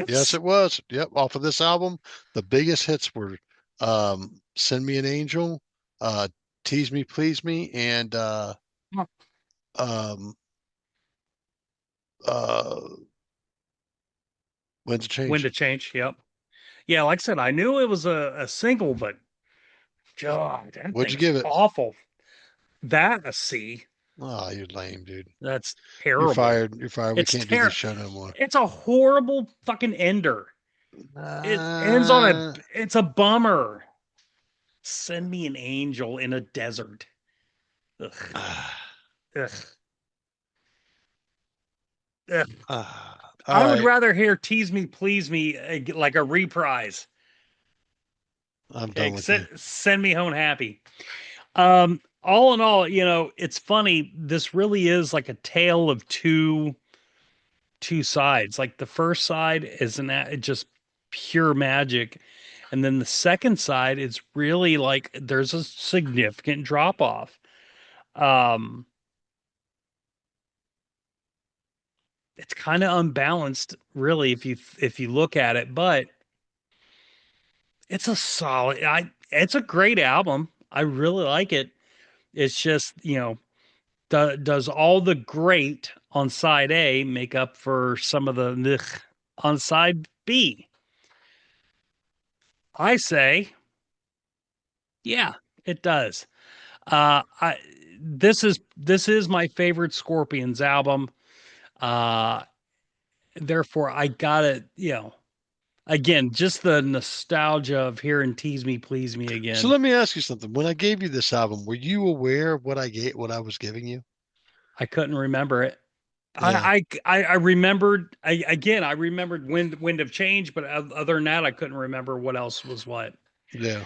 Yes, This it was. Yep. Off of this album, the biggest hits were Send Me an Angel, uh, Tease Me, Please Me, and um, uh, When's it when to change? change. Yep. Yeah, like I said, I knew it was a single, but God, that What'd you thing's give it? awful. That a C. Oh, you're lame, dude. That's You're terrible. fired. You're fired. We It's can't do this ter show no more. it's a horrible fucking ender. It ends on Uh, it's a bummer. Send me an angel in a desert. Ugh. Ugh. Ugh. all I would right. rather hear Tease Me, Please Me like a reprise. I'm done Okay, with you. send me home happy. All in all, it's funny. This really is like a tale of two sides. Like the first side is just pure magic, and then the second side is really like there's a significant drop off. Um, it's kind of unbalanced, really, if you look at it, but it's a solid. It's a great album. I really like it. It's just does all the great on side A make up for some of the ugh on side B? I say, yeah, it does. I this is my favorite Scorpions album. Uh, therefore, I gotta, again, just the nostalgia of hearing "Tease Me, Please Me" So again. let me ask you something. When I gave you this album, were you aware of what I was giving you? I couldn't remember it. Yeah. I remembered. I remembered Wind of Change, but other than that, I couldn't remember what else was what. Yeah.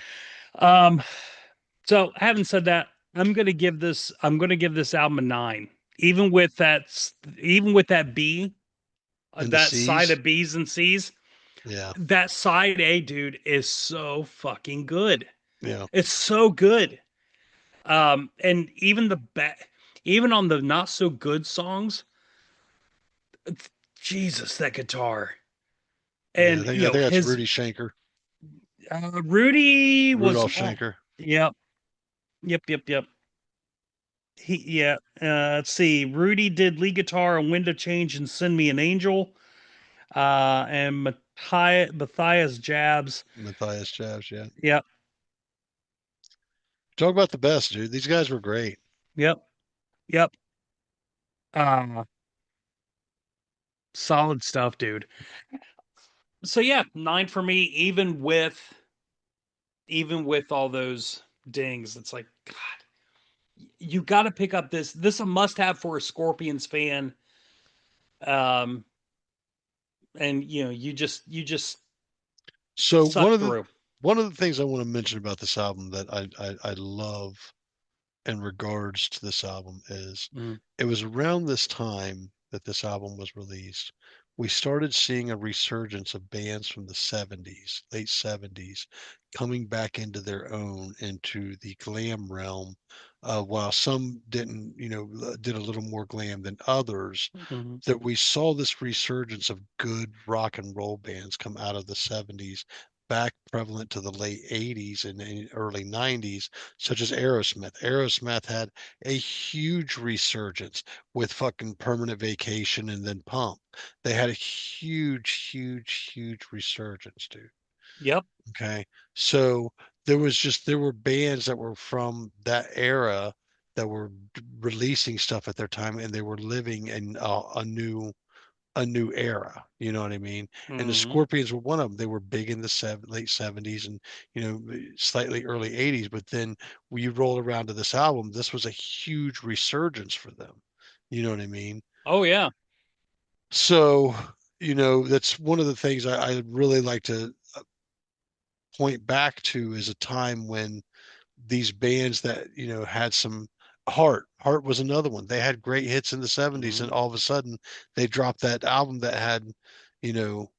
Um, so having said that, I'm gonna give this album a 9. Even with that B, And the that side C's? of B's and C's, Yeah. that side A, dude, is so fucking good. Yeah. It's so good. And even on the not so good songs, Jesus, that guitar. Yeah. And I think that's his Rudy Schenker, Rudy was Rudolph Schenker. yep, yep. Yeah. Let's see. Rudy did lead guitar on Wind of Change and Send Me an Angel. And Matthias Jabs. Matthias Chavs. Yeah. Yep, Talk about the best, dude. These guys were great. yep, yep. Uh, Solid stuff, dude. So yeah, 9 for me, even with all those dings. It's like, God, you got to pick up this. This is a must-have for a Scorpions fan. Um, and you just So suck through. one of the things I want to mention about this album that I love in regards to this album is Mm, it was around this time that this album was released. We started seeing a resurgence of bands from the 70s, late 70s, coming back into their own, into the glam realm. While some didn't, did a little more glam than others, mhm, that we saw this resurgence of good rock and roll bands come out of the 70s back prevalent to the late 80s and early 90s, such as Aerosmith. Aerosmith had a huge resurgence with fucking Permanent Vacation and then Pump. They had a huge resurgence, dude. Yep. Okay. So there were bands that were from that era that were releasing stuff at their time, and they were living in a new era. You know what I mean? And the Mhm. Scorpions were one of them. They were big in the late 70s and slightly early 80s. But then when you roll around to this album, this was a huge resurgence for them. You know what I mean? Oh yeah. So that's one of the things I really like to point back to, is a time when these bands that had some heart was another one. They had great hits in the 70s, and Mhm. all of a sudden they dropped that album that had you know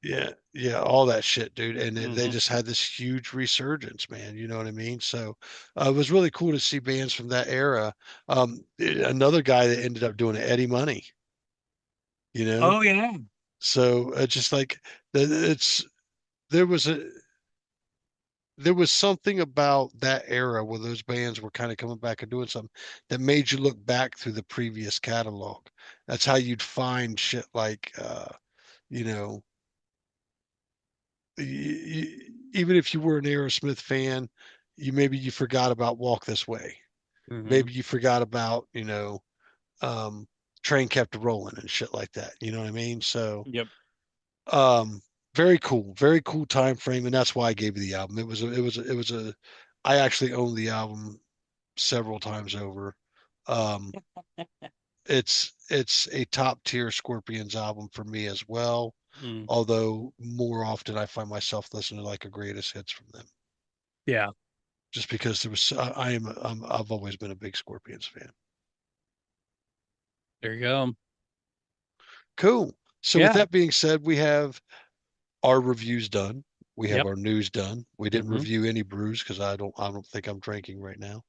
yeah, all that shit, dude, and they Mhm. just had this huge resurgence, man. You know what I mean? So it was really cool to see bands from that era. Another guy that ended up doing it, Eddie Money, you know Oh yeah. so just like it's there was a there was something about that era where those bands were kind of coming back and doing something that made you look back through the previous catalog. That's how you'd find shit like, you know, even if you were an Aerosmith fan, you forgot about Walk This Way. Mhm. Maybe you forgot about, um, Train Kept Rolling and shit like that. You know what I mean? So, Yep. um, very cool time frame, and that's why I gave you the album. I actually own the album several times over. Um, it's a top tier Scorpions album for me as well. Mm. Although more often I find myself listening to like a greatest hits from them, Yeah. just because I've always been a big Scorpions fan. There you go. Cool. So with Yeah. that being said, we have our reviews done. We have Yep. our news done. We didn't Mhm. review any brews because I don't think I'm drinking right now.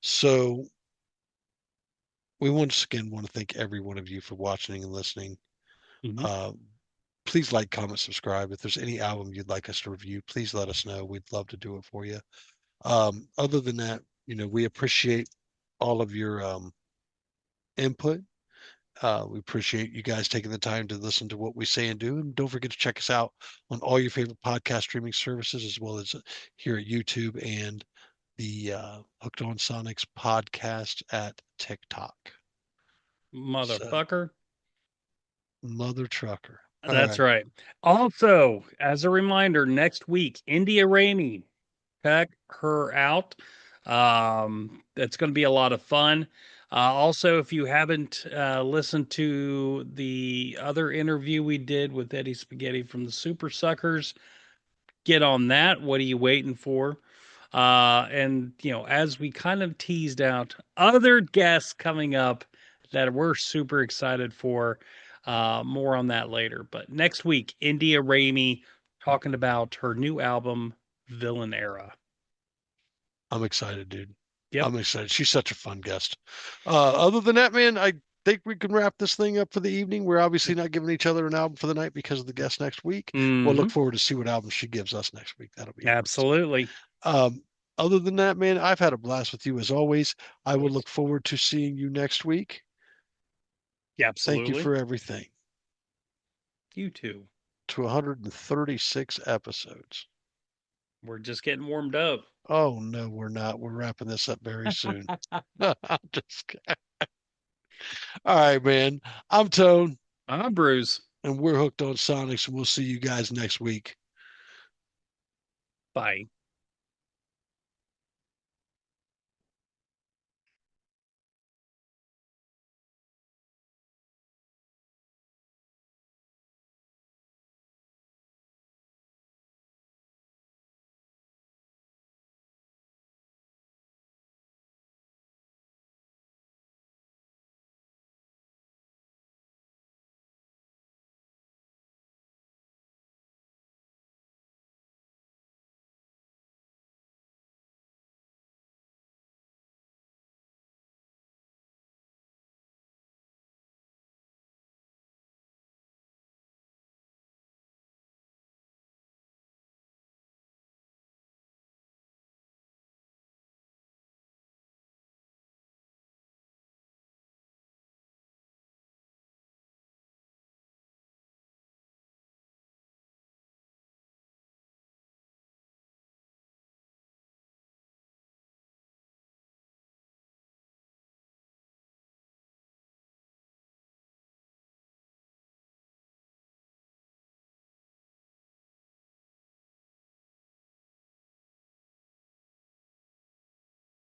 So we once again want to thank every one of you for watching and listening. Mhm. Uh, please like, comment, subscribe. If there's any album you'd like us to review, please let us know. We'd love to do it for you. Other than that, we appreciate all of your input. We appreciate you guys taking the time to listen to what we say and do. And don't forget to check us out on all your favorite podcast streaming services, as well as here at YouTube and the Hooked on Sonics podcast at TikTok. So, Motherfucker. mother trucker. All That's right. right. Also, as a reminder, next week, India Ramey, check her out. It's going to be a lot of fun. Also, if you haven't listened to the other interview we did with Eddie Spaghetti from the Super Suckers, get on that. What are you waiting for? And, as we kind of teased out, other guests coming up that we're super excited for. More on that later. But next week, India Ramey talking about her new album, Villain Era. I'm excited, dude. Yep. I'm excited. She's such a fun guest. Other than that, man, I think we can wrap this thing up for the evening. We're obviously not giving each other an album for the night because of the guest next week. We'll Mm-hmm. look forward to see what album she gives us next week. That'll be Absolutely. interesting. Other than that, man, I've had a blast with you as always. I will look forward to seeing you next week. Yeah, Thank you absolutely. for everything. You too. To 136 episodes. We're just getting warmed up. Oh no, we're not. We're wrapping this up very soon. Just all right, man. I'm Tone, I'm Bruce. and we're hooked on Sonics, and we'll see you guys next week. Bye.